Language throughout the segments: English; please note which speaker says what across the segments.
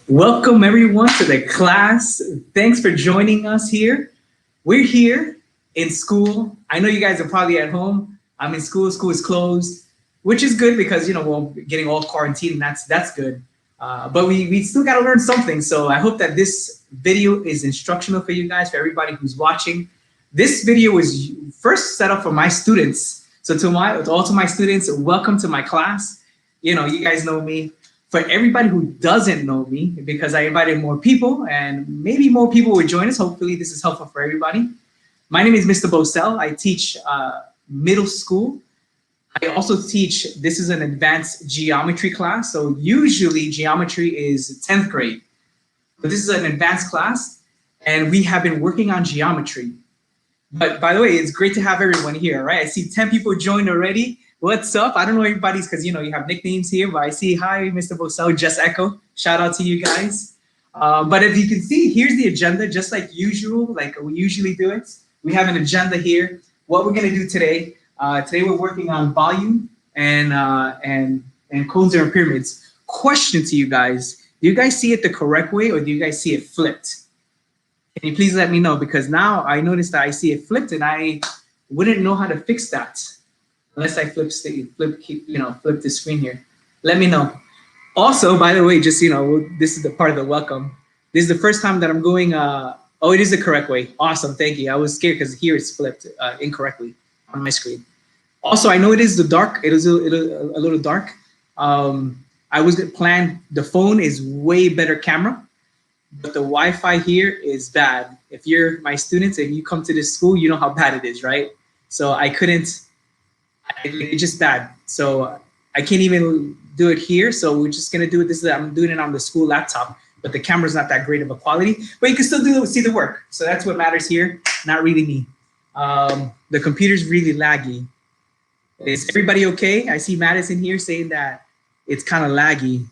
Speaker 1: Welcome everyone to the class. Thanks for joining us here. We're here in school. I know you guys are probably at home. I'm in school. School is closed, which is good because we're getting all quarantined. And that's good. But we still got to learn something. So I hope that this video is instructional for you guys, for everybody who's watching. This video was first set up for my students. So to my students, welcome to my class. You guys know me. For everybody who doesn't know me, because I invited more people and maybe more people will join us. Hopefully this is helpful for everybody. My name is Mr. Bosell. I teach middle school. I also teach, this is an advanced geometry class. So usually geometry is 10th grade. But this is an advanced class and we have been working on geometry. But by the way, it's great to have everyone here, right? I see 10 people joined already. What's up? I don't know everybody's because you have nicknames here, but I see, hi, Mr. Bosell, Just Echo. Shout out to you guys. But if you can see, here's the agenda, just like usual, like we usually do it. We have an agenda here. What we're gonna do today, today we're working on volume and cones and pyramids. Question to you guys, do you guys see it the correct way or do you guys see it flipped? Can you please let me know? Because now I noticed that I see it flipped and I wouldn't know how to fix that. Unless I flip the screen here. Let me know. Also, by the way, just this is the part of the welcome. This is the first time that I'm going. Oh, it is the correct way. Awesome, thank you. I was scared because here it's flipped incorrectly on my screen. Also, I know it is the dark. It is a little dark. I was gonna plan. The phone is way better camera, but the Wi-Fi here is bad. If you're my students and you come to this school, you know how bad it is, right? So I couldn't. It's just bad. So I can't even do it here. So we're just gonna do it. I'm doing it on the school laptop, but the camera's not that great of a quality, but you can still see the work. So that's what matters here, not really me. The computer's really laggy. Is everybody okay? I see Madison here saying that it's kind of laggy.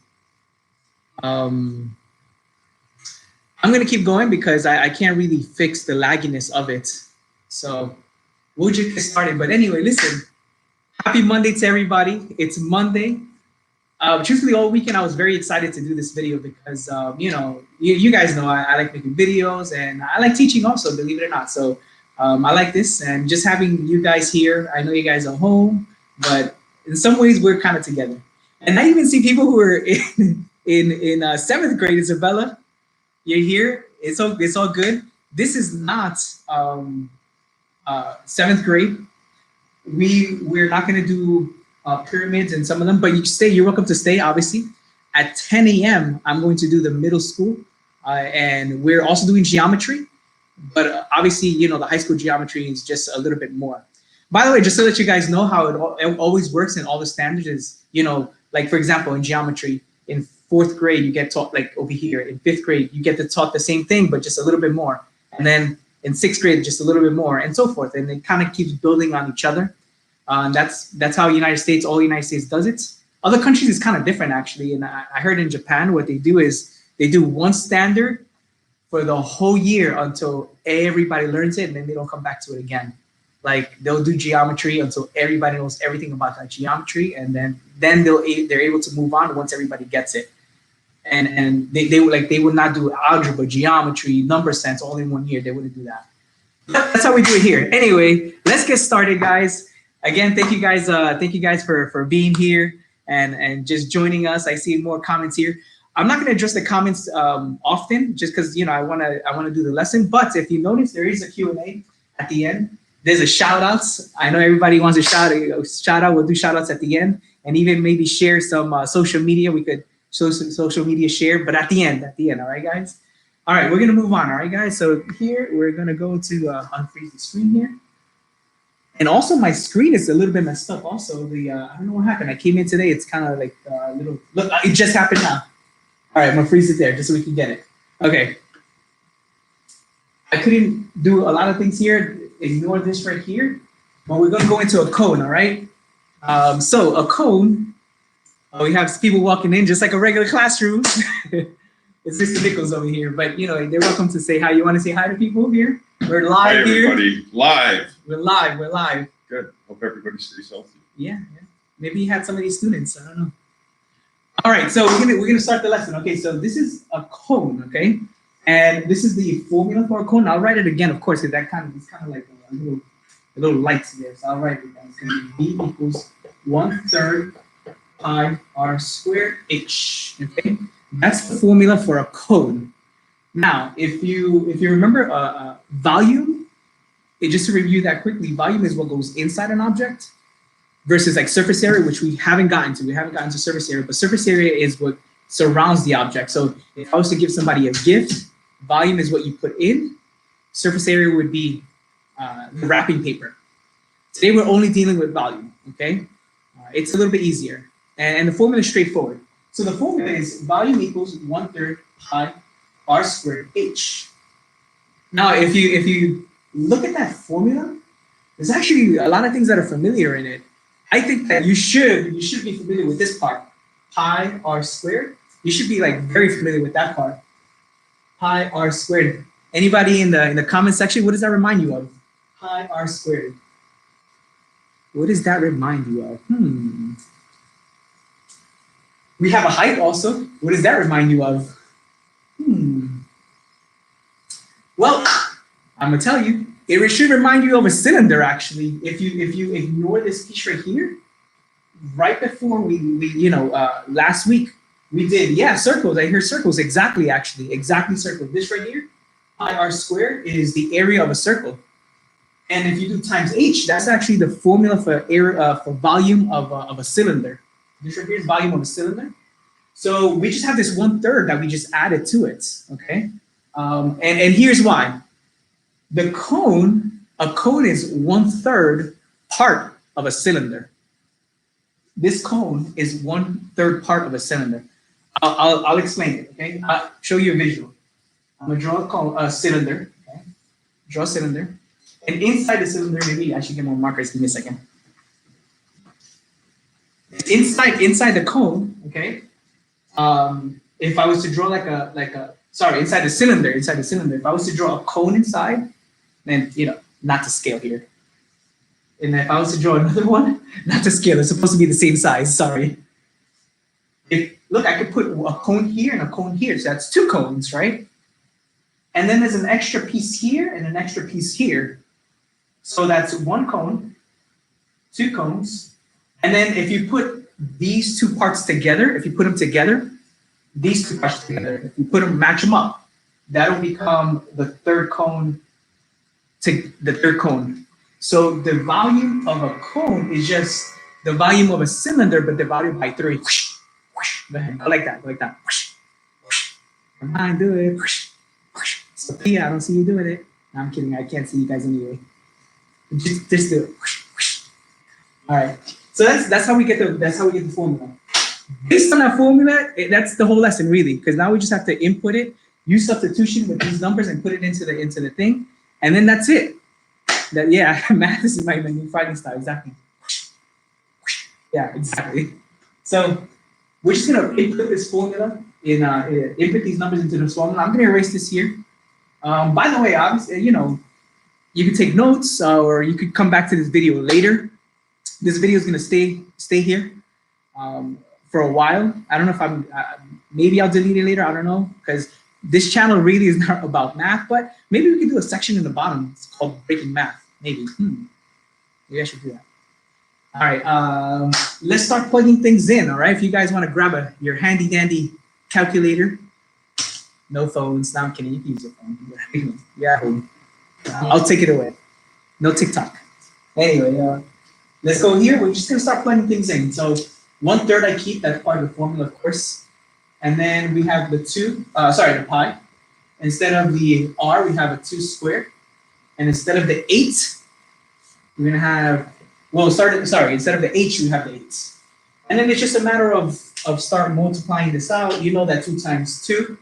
Speaker 1: I'm gonna keep going because I can't really fix the lagginess of it. So we'll just get started. But anyway, listen. Happy Monday to everybody. It's Monday. Truthfully, all weekend I was very excited to do this video because, you guys know I like making videos and I like teaching also, believe it or not. So I like this and just having you guys here. I know you guys are home, but in some ways we're kind of together. And I even see people who are in 7th grade. Isabella, you're here. It's all good. This is not 7th grade. We're not going to do pyramids and some of them, but you're welcome to stay, obviously. At 10 a.m., I'm going to do the middle school, and we're also doing geometry, but obviously, the high school geometry is just a little bit more. By the way, just to let you guys know how it always works in all the standards is, like for example, in geometry, in 4th grade, you get taught like over here. In 5th grade, you get taught the same thing, but just a little bit more. And then in 6th grade, just a little bit more, and so forth. And it kind of keeps building on each other. And that's how all United States does it. Other countries is kind of different actually. And I heard in Japan, what they do is they do one standard for the whole year until everybody learns it, and then they don't come back to it again. Like they'll do geometry until everybody knows everything about that geometry, and then they're able to move on once everybody gets it. And they would not do algebra, geometry, number sense all in 1 year. They wouldn't do that. That's how we do it here. Anyway, let's get started, guys. Again, thank you guys for being here and just joining us. I see more comments here. I'm not going to address the comments often, just because I want to do the lesson. But if you notice, there is a Q&A at the end. There's a shout outs. I know everybody wants a shout out. We'll do shout outs at the end, and even maybe share some social media. We could social media share, but at the end, all right, guys? All right, we're gonna move on, all right, guys? So here, we're gonna go to unfreeze the screen here. And also my screen is a little bit messed up also. I don't know what happened. I came in today, it's kind of like a little, look, it just happened now. All right, I'm gonna freeze it there just so we can get it. Okay. I couldn't do a lot of things here. Ignore this right here. But we're gonna go into a cone, all right? So a cone, we have people walking in just like a regular classroom. It's Mr. Nichols over here, but they're welcome to say hi. You want to say hi to people here? We're live
Speaker 2: here. Hi, everybody. Live.
Speaker 1: We're live.
Speaker 2: Good. Hope everybody stays healthy.
Speaker 1: Yeah. Maybe you had some of these students. I don't know. All right, so we're gonna start the lesson. Okay, so this is a cone, okay, and this is the formula for a cone. I'll write it again, of course, because it's kind of like a little lights there. So I'll write it down. It's gonna be B equals 1/3 pi r squared h. Okay, that's the formula for a cone. Now, if you remember volume, just to review that quickly, volume is what goes inside an object versus like surface area, which we haven't gotten to. We haven't gotten to surface area, but surface area is what surrounds the object. So if I was to give somebody a gift, volume is what you put in. Surface area would be the wrapping paper. Today we're only dealing with volume, okay? It's a little bit easier. And the formula is straightforward. So the formula is volume equals 1/3 pi r squared h. Now, if you look at that formula, there's actually a lot of things that are familiar in it. I think that you should be familiar with this part, pi r squared. You should be like very familiar with that part, pi r squared. Anybody in the comment section, what does that remind you of? Pi r squared. What does that remind you of? We have a height also. What does that remind you of? Well, I'm gonna tell you, it should remind you of a cylinder actually. If you ignore this piece right here, right before we last week we did, circles. I hear circles, exactly circles. This right here, pi r squared is the area of a circle. And if you do times h, that's actually the formula for area for volume of a cylinder. This right here is volume of a cylinder. So we just have this 1/3 that we just added to it, okay? And here's why. A cone is 1/3 part of a cylinder. This cone is 1/3 part of a cylinder. I'll explain it, okay? I'll show you a visual. I'm gonna draw a cylinder, okay? Draw a cylinder. And inside the cylinder, maybe I should get more markers, give me a second. Inside the cone, okay? If I was to draw inside the cylinder, if I was to draw a cone inside, then, not to scale here. And if I was to draw another one, not to scale, it's supposed to be the same size, sorry. Look, I could put a cone here and a cone here, so that's 2 cones, right? And then there's an extra piece here and an extra piece here. So that's 1 cone, 2 cones. And then if you put these 2 parts together, if you put them together, these 2 parts together, if you match them up, that'll become the third cone So the volume of a cone is just the volume of a cylinder, but divided by 3. Go ahead, go like that. Come on, do it. So yeah, I don't see you doing it. No, I'm kidding, I can't see you guys anyway. Just do it. All right. So that's how we get the formula. Based on that formula, that's the whole lesson really, because now we just have to input it, use substitution with these numbers and put it into the thing, and then that's it. Math is my new fighting style, exactly. Yeah, exactly. So we're just gonna input this formula input these numbers into this formula. I'm gonna erase this here. By the way, obviously, you can take notes or you could come back to this video later. This video is gonna stay here for a while. I don't know if maybe I'll delete it later. I don't know, because this channel really is not about math, but maybe we can do a section in the bottom. It's called Breaking Math. Maybe. Maybe I should do that. All right, let's start plugging things in. All right, if you guys want to grab your handy dandy calculator. No phones. No, I'm kidding. You can use your phone. Yeah, I'll take it away. No TikTok. Anyway, let's go here. We're just gonna start plugging things in. So 1/3 I keep. That's part of the formula, of course. And then we have the pi. Instead of the r, we have a 2 squared. And instead of the 8, we're gonna have, instead of the h, we have the 8. And then it's just a matter of start multiplying this out. You know that 2 times 2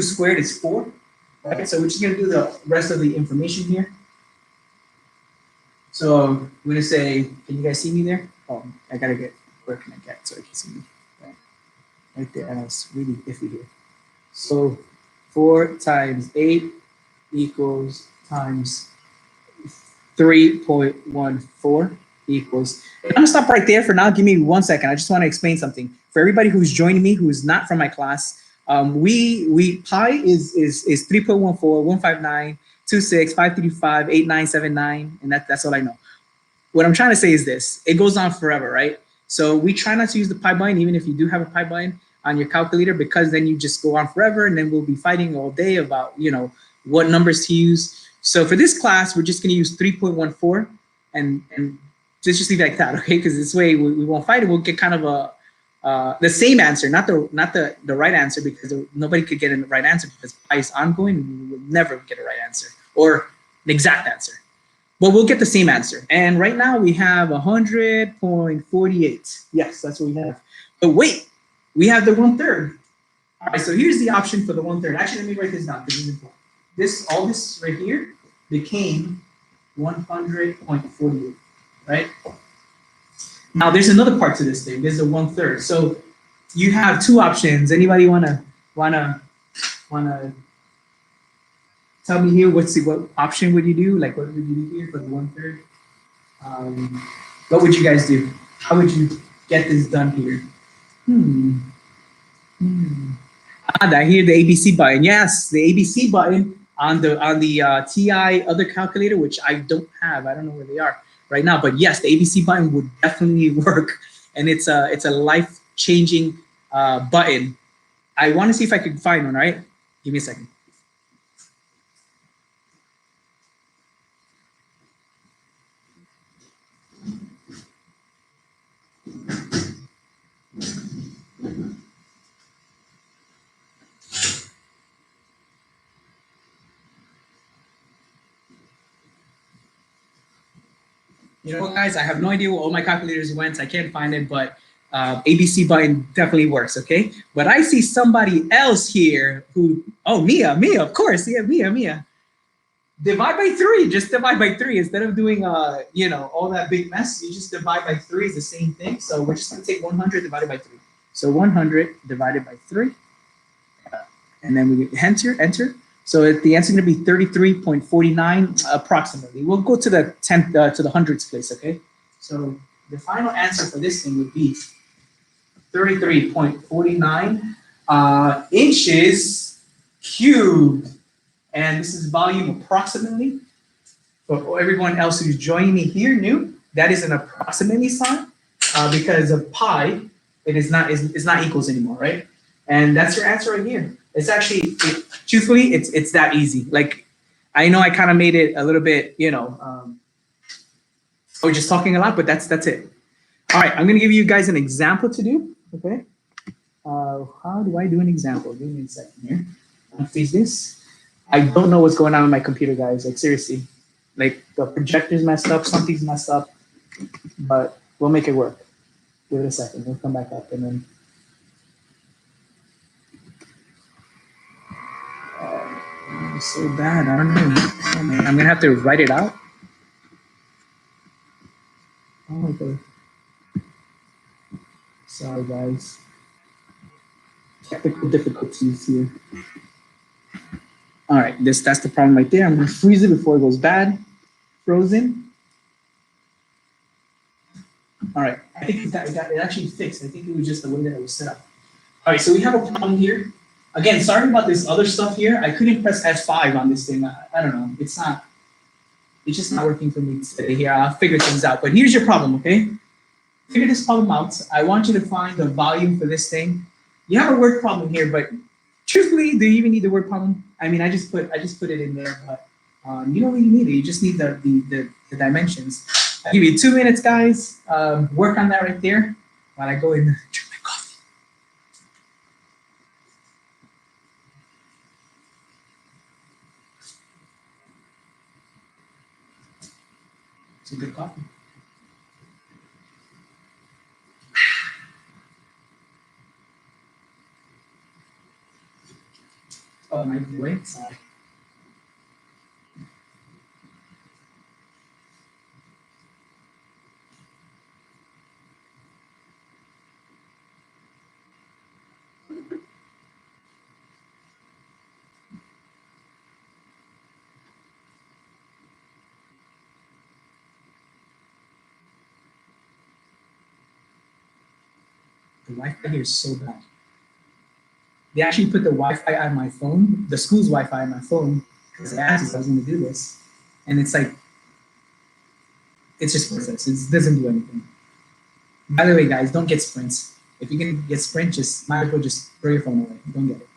Speaker 1: squared is 4. Right? So we're just gonna do the rest of the information here. So we're gonna say, can you guys see me there? Oh, I gotta get, where can I get so I can see me? Right there, and it's really iffy here. So 4 times 8 equals times 3.14 equals. I'm gonna stop right there for now. Give me 1 second. I just want to explain something. for everybody who's joining me who's not from my class, we pi is 3.14, 159, 26, 535, 8979, and that's all I know. What I'm trying to say is this: it goes on forever, right? So we try not to use the pi button, even if you do have a pi button on your calculator, because then you just go on forever, and then we'll be fighting all day about what numbers to use. So for this class, we're just going to use 3.14, and just leave it like that, okay? Because this way we won't fight it. We'll get kind of the same answer, not the right answer, because nobody could get a right answer because pi is ongoing, and we will never get a right answer or an exact answer. But we'll get the same answer. And right now we have 100.48. Yes, that's what we have. But wait, we have the 1/3. All right, so here's the option for the 1/3. Actually, let me write this down because it's important. All this right here became 100.48, right? Now there's another part to this thing. There's a 1/3. So you have two options. Anybody wanna tell me here what option would you do? Like what would you do here for the 1/3? What would you guys do? How would you get this done here? I hear the ABC button. Yes, the ABC button on the TI other calculator, which I don't have. I don't know where they are right now, but yes, the ABC button would definitely work, and it's a life-changing button. I want to see if I can find one. Right? Give me a second. You know what, guys? I have no idea where all my calculators went. I can't find it, but ABC button definitely works, okay? But I see somebody else here who, oh, Mia, of course. Yeah, Mia. Divide by 3, just divide by 3. Instead of doing, all that big mess, you just divide by 3 is the same thing. So we're just gonna take 100 divided by 3. So 100 divided by 3. And then we enter. So the answer is going to be 33.49 approximately. We'll go to the 10th, to the hundredths place, okay? So the final answer for this thing would be 33.49 inches cubed. And this is volume approximately. For everyone else who's joining me here new, that is an approximately sign because of pi, it's not equals anymore, right? And that's your answer right here. It's actually, truthfully, it's that easy. Like, I know I kind of made it a little bit, we're just talking a lot, but that's it. All right, I'm gonna give you guys an example to do, okay? How do I do an example? Give me a second here. I'm gonna freeze this. I don't know what's going on with my computer, guys. Like, seriously. Like, the projector's messed up, something's messed up, but we'll make it work. Give it a second. We'll come back up and then. It's so bad. I don't know. Oh, man. I'm gonna have to write it out. Oh, okay. Sorry, guys. Technical difficulties here. All right, that's the problem right there. I'm gonna freeze it before it goes bad. Frozen. All right, I think it actually fixed. I think it was just the way that it was set up. All right, so we have a problem here. Again, sorry about this other stuff here. I couldn't press F5 on this thing. I don't know. It's just not working for me today here. I'll figure things out. But here's your problem, okay? Figure this problem out. I want you to find the volume for this thing. You have a word problem here, but truthfully, do you even need the word problem? I mean, I just put it in there, but you don't really need it. You just need the dimensions. I'll give you 2 minutes, guys. Work on that right there while I go and drink my coffee. It's a good coffee. Oh, my wait, sorry. The Wi-Fi here is so bad. They actually put the Wi-Fi on my phone, the school's Wi-Fi on my phone, because I asked if I was going to do this, and it's like, it's just worthless. It doesn't do anything. By the way, guys, don't get Sprints. If you can get Sprint, just might as well just throw your phone away. Don't get it.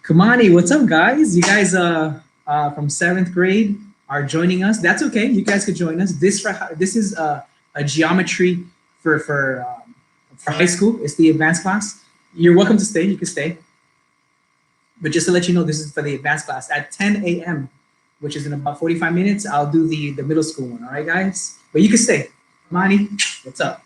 Speaker 1: Kamani, what's up, guys? You guys from 7th grade are joining us. That's okay. You guys could join us. This is a geometry for high school. It's the advanced class. You're welcome to stay. You can stay. But just to let you know, this is for the advanced class at 10 a.m., which is in about 45 minutes. I'll do the middle school one. All right, guys? But you can stay. Kamani, what's up?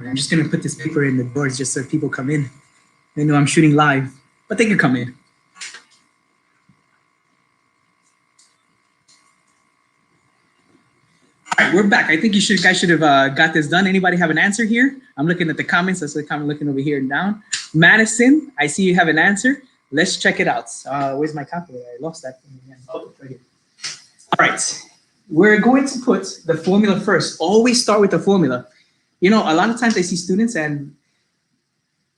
Speaker 1: I'm just gonna put this paper in the doors just so people come in. They know I'm shooting live, but they can come in. All right, we're back. I think guys should have got this done. Anybody have an answer here? I'm looking at the comments. That's the comment looking over here and down. Madison, I see you have an answer. Let's check it out. Where's my calculator? I lost that thing again. Oh, it's right here. All right, we're going to put the formula first. Always start with the formula. You know, a lot of times I see students and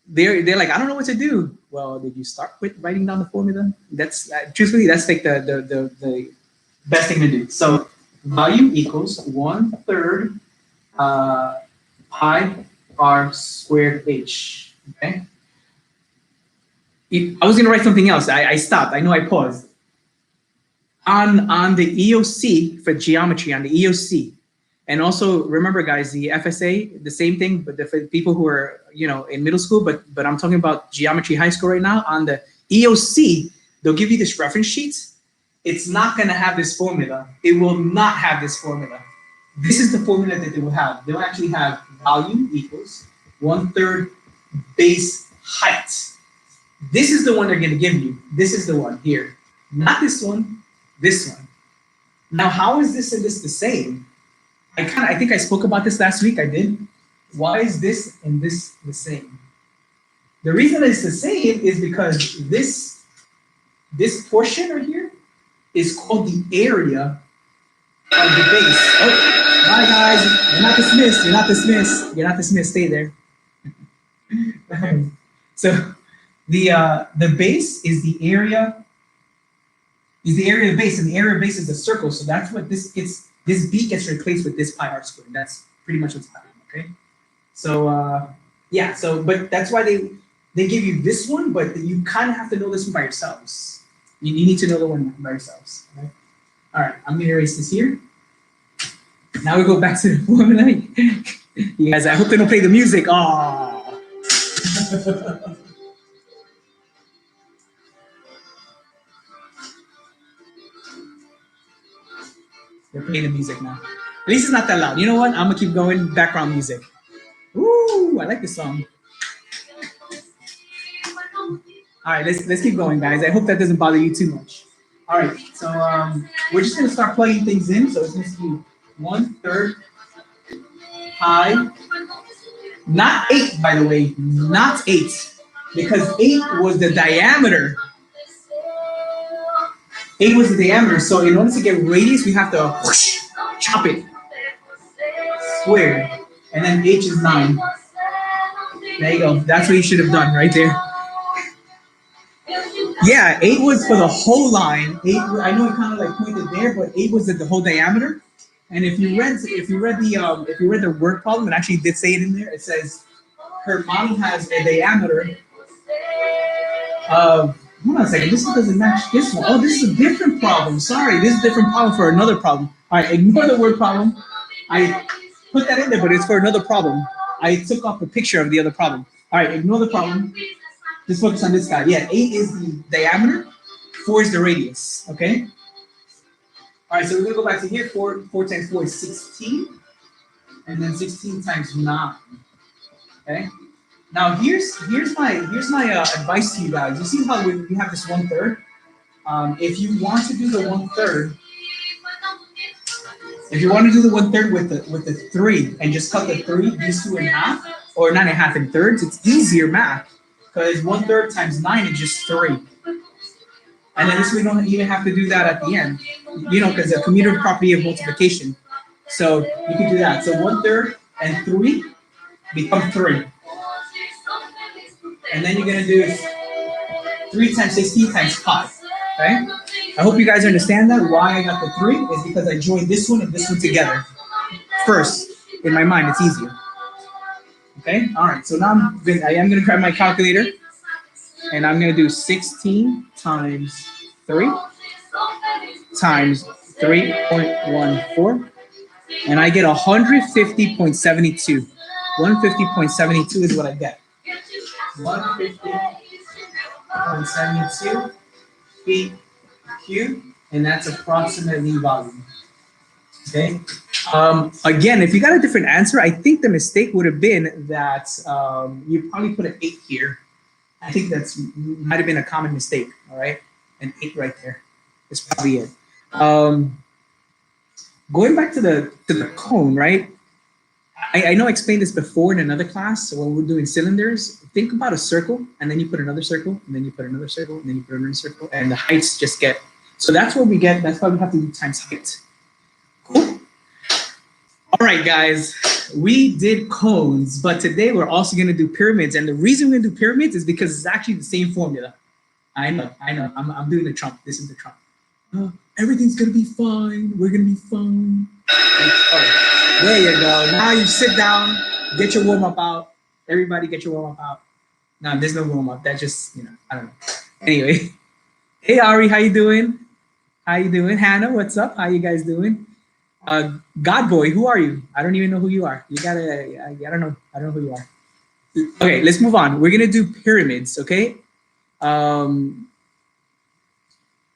Speaker 1: they're like, I don't know what to do. Well, did you start with writing down the formula? That's truthfully, that's like the best thing to do. So volume equals 1/3 pi r squared h. Okay. I was gonna write something else. I stopped. I know I paused. On the EOC for geometry, on the EOC. And also remember, guys, the FSA, the same thing, but for people who are, you know, in middle school, but I'm talking about geometry high school right now. On the EOC, they'll give you this reference sheet. It's not going to have this formula. It will not have this formula. This is the formula that they will have. They'll actually have volume equals 1/3 base height. This is the one they're going to give you. This is the one here. Not this one, this one. Now, how is this and this the same? I think I spoke about this last week. I did. Why is this and this the same? The reason it's the same is because this portion right here is called the area of the base. Oh, bye guys. You're not dismissed. You're not dismissed. You're not dismissed. Stay there. So the base is the area. Is the area of the base, and the area of base is a circle. So that's what this gets. This b gets replaced with this pi r squared. That's pretty much what's happening, okay? So yeah, so but that's why they give you this one, but you kind of have to know this one by yourselves. You need to know the one by yourselves. Okay? All right, I'm gonna erase this here. Now we go back to the formula. You guys, I hope they don't play the music. Oh. They're playing the music now. At least it's not that loud. You know what? I'm gonna keep going. Background music. Ooh, I like this song. All right, let's keep going, guys. I hope that doesn't bother you too much. All right, so we're just gonna start plugging things in. So it's going to be 1/3 pi, not 8, by the way, not 8, because 8 was the diameter. 8 was the diameter, so in order to get radius, we have to whoosh, chop it. Squared. And then h is 9. There you go. That's what you should have done right there. Yeah, 8 was for the whole line. 8, I know it kind of like pointed there, but 8 was the whole diameter. And if you read the word problem, it actually did say it in there. It says her mommy has a diameter of. Hold on a second. This one doesn't match this one. Oh, this is a different problem. Sorry, this is a different problem for another problem. All right, ignore the word problem. I put that in there, but it's for another problem. I took off a picture of the other problem. All right, ignore the problem. Just focus on this guy. Yeah, 8 is the diameter, 4 is the radius, okay? All right, so we're gonna go back to here. 4 times 4 is 16, and then 16 times 9, okay? Now here's my advice to you guys. You see how we have this 1/3? If you want to do the 1/3, if you want to do the 1/3 with the 3 and just cut the 3, these 2 in half, or 9 and a half in thirds, it's easier math because 1/3 times 9 is just 3. And then this we don't even have to do that at the end, because the commutative property of multiplication. So you can do that. So 1/3 and 3 become 3. And then you're gonna do 3 times 16 times 5. Okay? I hope you guys understand that. Why I got the 3 is because I joined this one and this one together. First, in my mind, it's easier. Okay? All right, so now I am gonna grab my calculator and I'm gonna do 16 times 3 times 3.14, and I get 150.72. 150.72 is what I get. 150.72 feet cubed, and that's approximately volume. Okay. Again, if you got a different answer, I think the mistake would have been that you probably put an 8 here. I think that's might have been a common mistake. All right, an 8 right there. That's probably it. Going back to the cone, right? I know I explained this before in another class. So when we're doing cylinders, think about a circle, and then you put another circle, and then you put another circle, and then you put another circle, and the heights just get. So that's what we get. That's why we have to do times height. Cool. All right, guys. We did cones, but today we're also going to do pyramids. And the reason we're going to do pyramids is because it's actually the same formula. I know. I'm doing the Trump. This is the Trump. Everything's going to be fine. We're going to be fine. Oh, there you go. Now you sit down, get your warm-up out. Everybody get your warm-up out. No, there's no warm-up. That's just, I don't know. Anyway. Hey, Ari, how you doing? How you doing? Hannah, what's up? How you guys doing? God boy, who are you? I don't even know who you are. I don't know who you are. Okay, let's move on. We're gonna do pyramids, okay?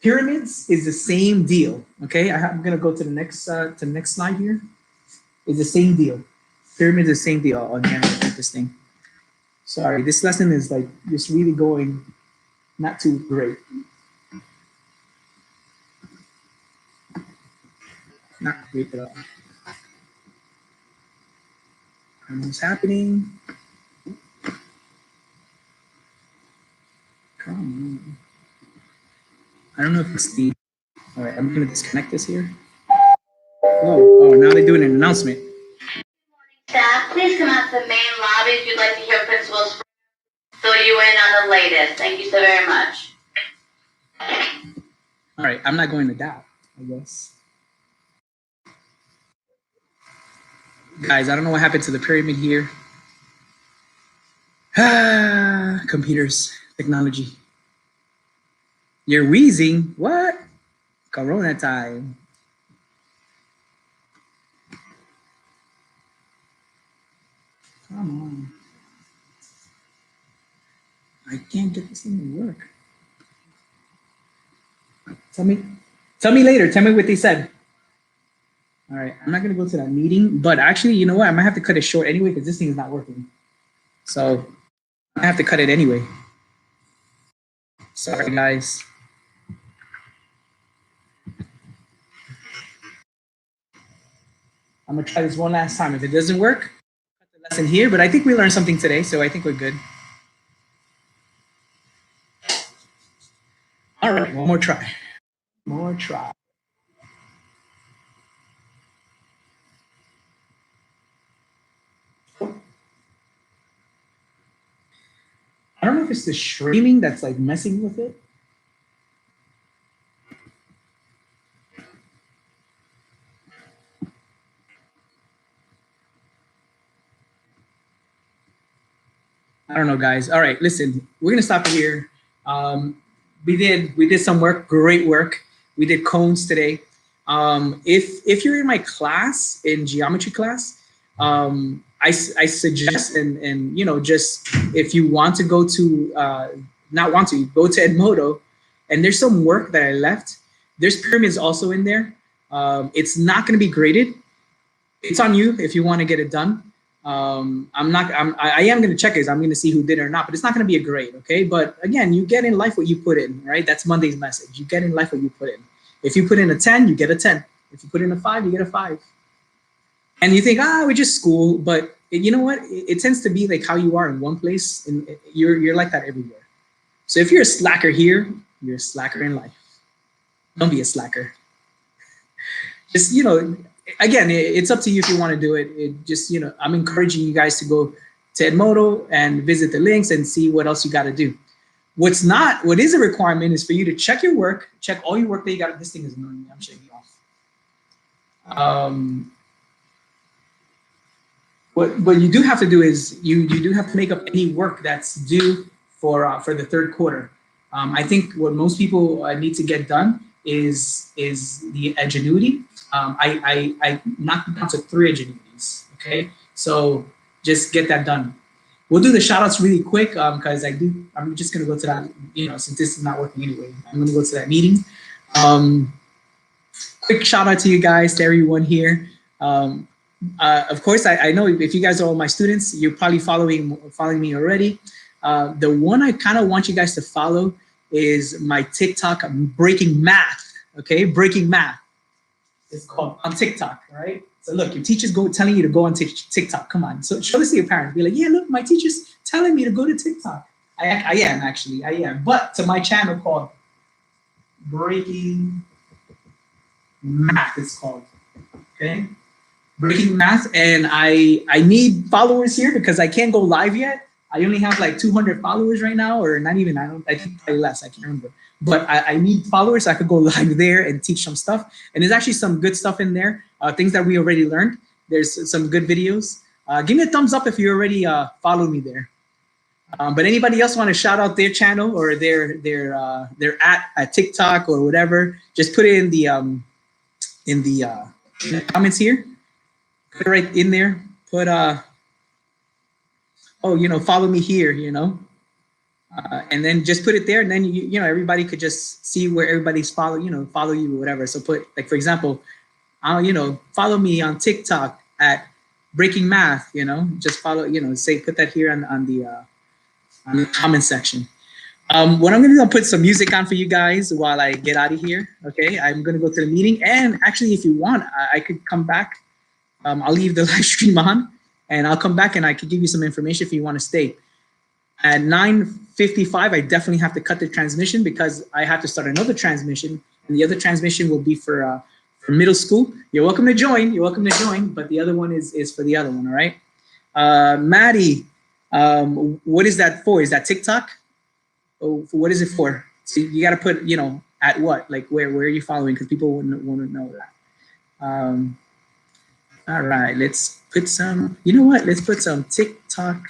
Speaker 1: Pyramids is the same deal, okay? I'm gonna go to the next slide here. It's the same deal. Pyramids is the same deal. Oh, man, I this thing. Sorry, this lesson is like just really going not too great. Not great at all. I don't know what's happening. Come on. I don't know if it's the. All right, I'm gonna disconnect this here. Oh, now they're doing an announcement.
Speaker 2: Staff, please come out to the main lobby if you'd like to hear principals fill you in on the latest. Thank you so very much.
Speaker 1: All right, I'm not going to that, I guess. Guys, I don't know what happened to the pyramid here. Computers, technology. You're wheezing? What? Corona time. Come on. I can't get this thing to work. Tell me later. Tell me what they said. All right, I'm not gonna go to that meeting, but actually, you know what? I might have to cut it short anyway because this thing is not working. So I have to cut it anyway. Sorry, guys. I'm gonna try this one last time. If it doesn't work, cut the lesson here. But I think we learned something today, so I think we're good. All right, one more try. More try. I don't know if it's the streaming that's like messing with it. I don't know, guys. All right, listen, we're gonna stop it here. We did some work, great work. We did cones today. If you're in my class, in geometry class, I suggest and just if you want to go to not want to go to Edmodo, and there's some work that I left. There's pyramids also in there. It's not going to be graded. It's on you if you want to get it done. I am going to check it. I'm going to see who did it or not, but it's not going to be a grade, okay? But again, you get in life what you put in, right? That's Monday's message. You get in life what you put in. If you put in a 10, you get a 10. If you put in a 5, you get a 5. And you think, we're just school, but you know what? It tends to be like how you are in one place, and you're like that everywhere. So if you're a slacker here, you're a slacker in life. Don't be a slacker. Just, again, it's up to you if you want to do it. I'm encouraging you guys to go to Edmodo and visit the links and see what else you got to do. What is a requirement is for you to check your work, check all your work that you got. This thing is annoying me. I'm shutting you off. What you do have to do is you do have to make up any work that's due for the third quarter. I think what most people need to get done is the Edgenuity. I knocked it down to 3 Edgenuities. Okay, so just get that done. We'll do the shout outs really quick because I'm just gonna go to that, since this is not working anyway. I'm gonna go to that meeting. Quick shout out to you guys, to everyone here. Of course, I know if you guys are all my students, you're probably following me already. The one I kind of want you guys to follow is my TikTok, Breaking Math. Okay, Breaking Math. It's called on TikTok, right? So look, your teacher's telling you to go on TikTok. Come on, so show this to your parents. Be like, yeah, look, my teacher's telling me to go to TikTok. I am. But to my channel called Breaking Math, it's called. Okay, Breaking Math, and I need followers here because I can't go live yet. I only have like 200 followers right now, or not even. I think probably less. I can't remember. But I need followers so I could go live there and teach some stuff. And there's actually some good stuff in there, things that we already learned. There's some good videos. Give me a thumbs up if you already followed me there. But anybody else want to shout out their channel or their at TikTok or whatever? Just put it in the comments here. Put it right in there. Put follow me here. And then just put it there, and then everybody could just see where everybody's follow you or whatever. So put, like, for example, follow me on TikTok at Breaking Math. Just follow. Put that here on the comment section. What I'm gonna do, I'll put some music on for you guys while I get out of here. Okay, I'm gonna go to the meeting, and actually, if you want, I could come back. I'll leave the live stream on, and I'll come back and I could give you some information if you want to stay. At 9:55, I definitely have to cut the transmission because I have to start another transmission, and the other transmission will be for middle school. You're welcome to join. But the other one is for the other one. All right, Maddie, what is that for? Is that TikTok? Oh, what is it for? So you got to put at what, like where are you following? Because people want to know that. All right, let's put some. You know what? Let's put some TikTok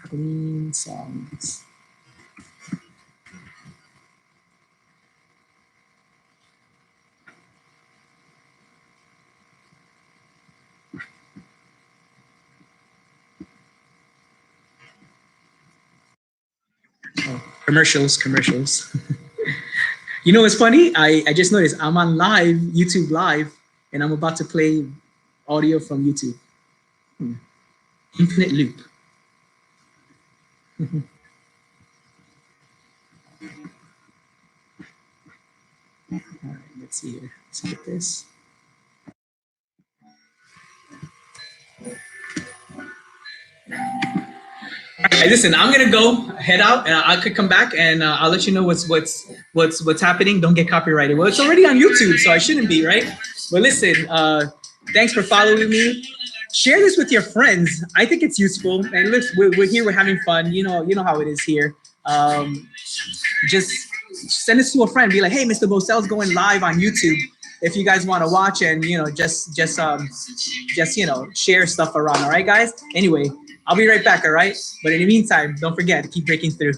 Speaker 1: clean songs. Oh, commercials. You know what's funny? I just noticed I'm on live, YouTube live, and I'm about to play audio from YouTube. Infinite loop. All right, let's see here. Let's get this. All right, listen, I'm gonna go head out, and I could come back, and I'll let you know what's happening. Don't get copyrighted. Well, it's already on YouTube, so I shouldn't be, right? But listen, thanks for following me. Share this with your friends. I think it's useful, and look, we're here, we're having fun. You know how it is here. Just send this to a friend. Be like, hey, Mr. Bosel's going live on YouTube. If you guys want to watch, and just share stuff around. All right, guys. Anyway, I'll be right back. All right. But in the meantime, don't forget to keep breaking through.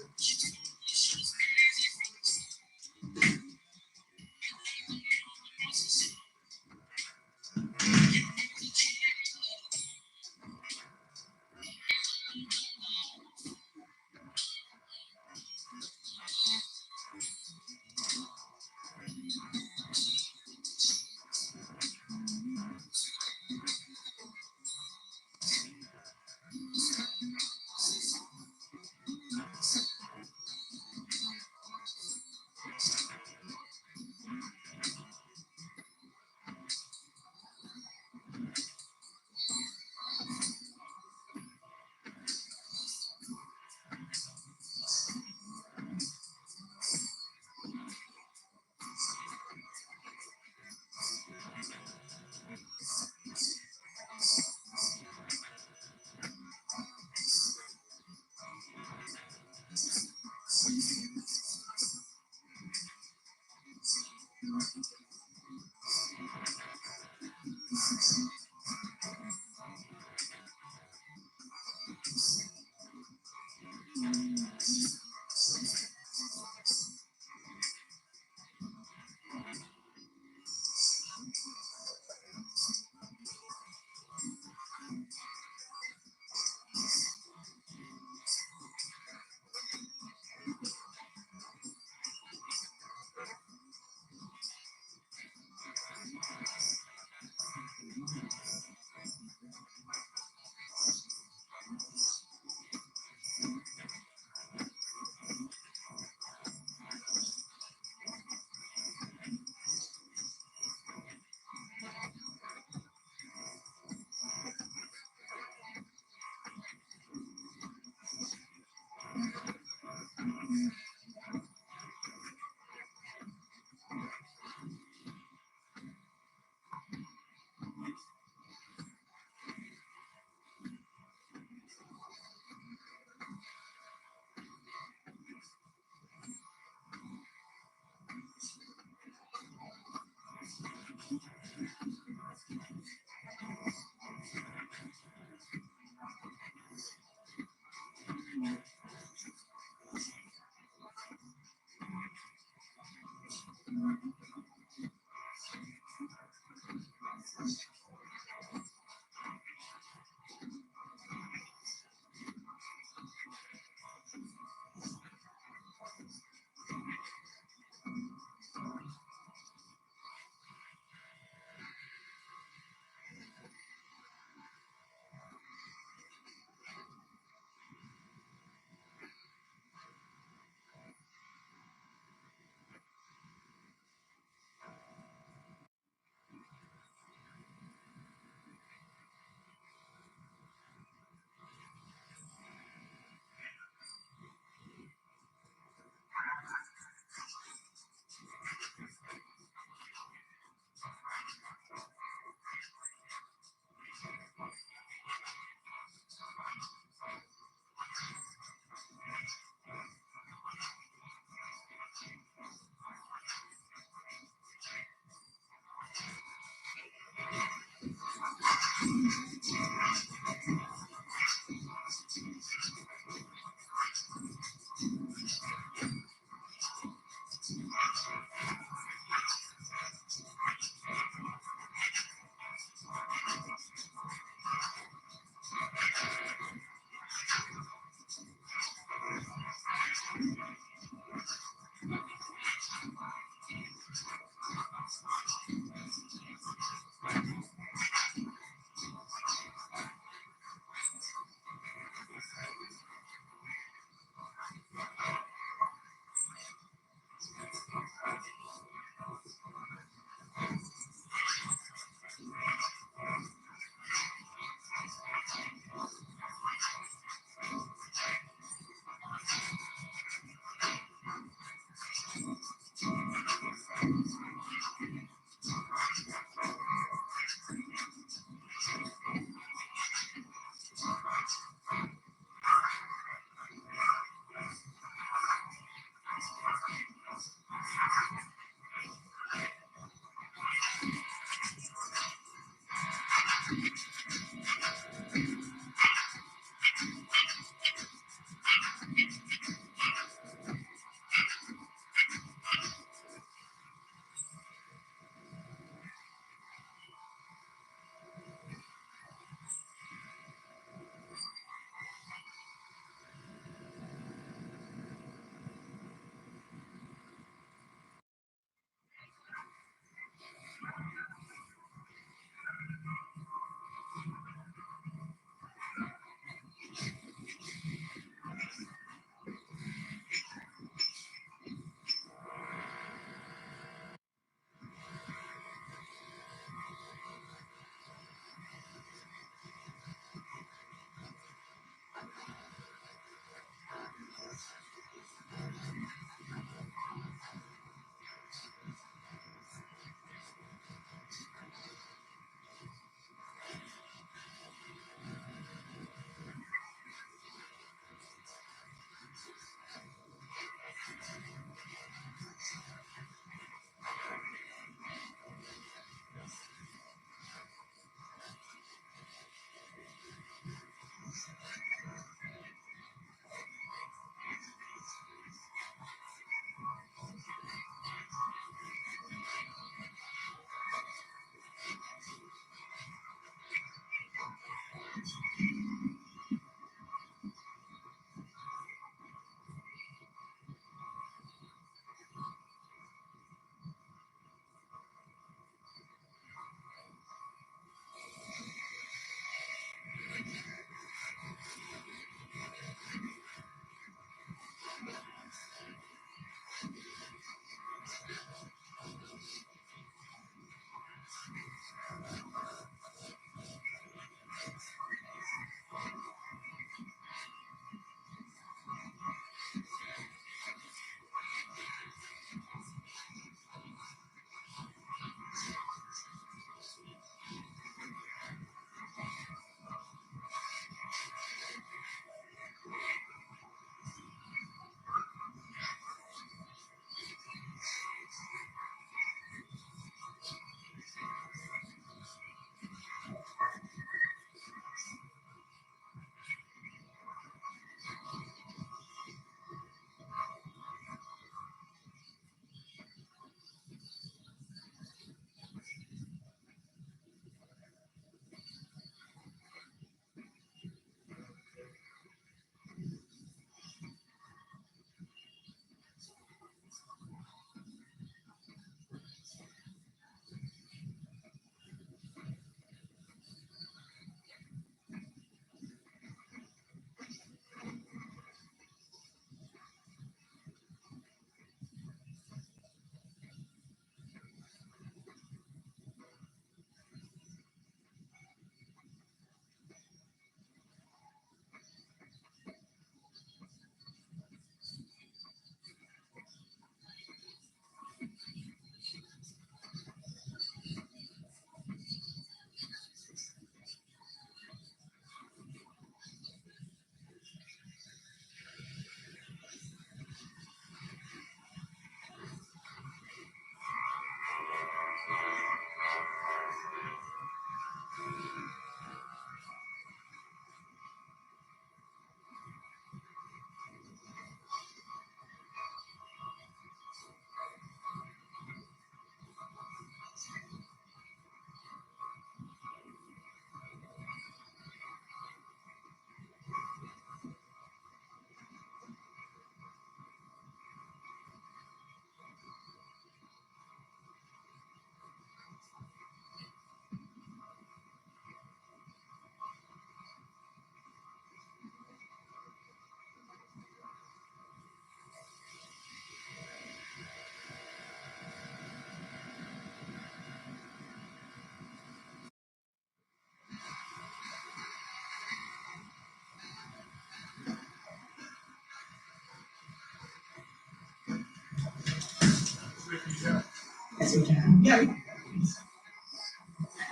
Speaker 1: Yes, we can. Yeah.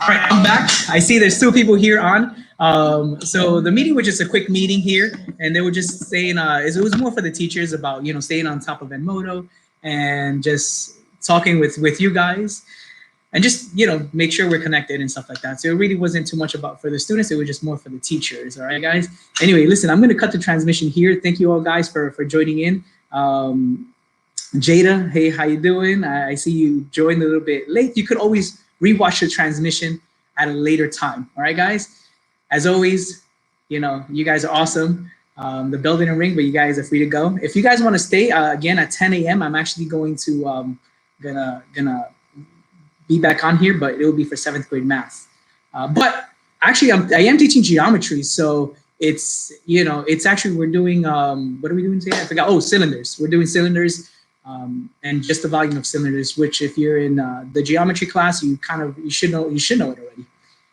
Speaker 1: All right, I'm back. I see there's still people here on. So the meeting was just a quick meeting here, and they were just saying it was more for the teachers about staying on top of Edmodo and just talking with you guys, and just make sure we're connected and stuff like that. So it really wasn't too much about for the students. It was just more for the teachers. All right, guys. Anyway, listen, I'm gonna cut the transmission here. Thank you all guys for joining in. Jada, hey, how you doing? I see you joined a little bit late. You could always rewatch the transmission at a later time. All right, guys. As always, you guys are awesome. The bell didn't ring, but you guys are free to go. If you guys want to stay again at 10 a.m., I'm actually going to gonna be back on here, but it will be for 7th grade math. But actually, I am teaching geometry, so it's it's actually we're doing what are we doing today? I forgot. Oh, cylinders. We're doing cylinders. And just the volume of cylinders, which if you're in the geometry class, you should know it already.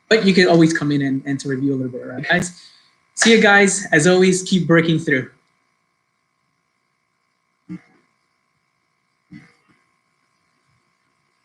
Speaker 1: But you can always come in and to review a little bit, right, guys? See you guys. As always, keep breaking through.